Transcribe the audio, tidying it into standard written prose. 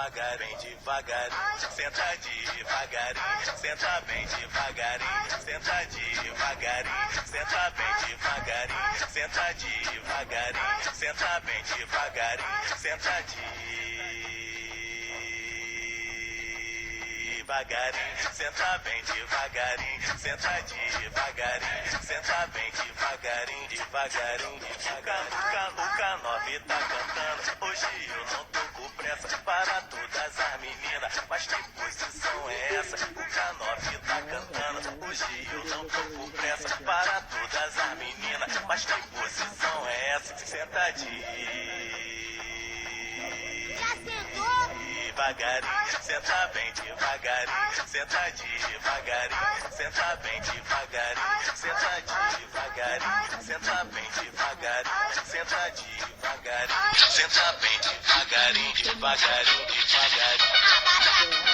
devagarinho, devagarinho, senta devagarinho, senta bem devagarinho, senta devagarinho, senta bem devagarinho, senta devagarinho, senta bem devagarinho, senta devagarinho, senta bem devagarinho, senta devagarinho, senta bem devagarinho, devagarinho, devagarinho. O K9 tá cantando, hoje eu não tô com pressa para todas as meninas, mas que posição é essa? O K9 tá cantando, hoje eu não tô com pressa para todas as meninas, mas que posição é essa? Senta devagarinho, senta bem devagarinho, senta devagarinho, senta bem devagarinho, senta devagarinho, senta bem devagarinho, senta devagarinho, senta bem devagarinho, devagarinho, devagarinho.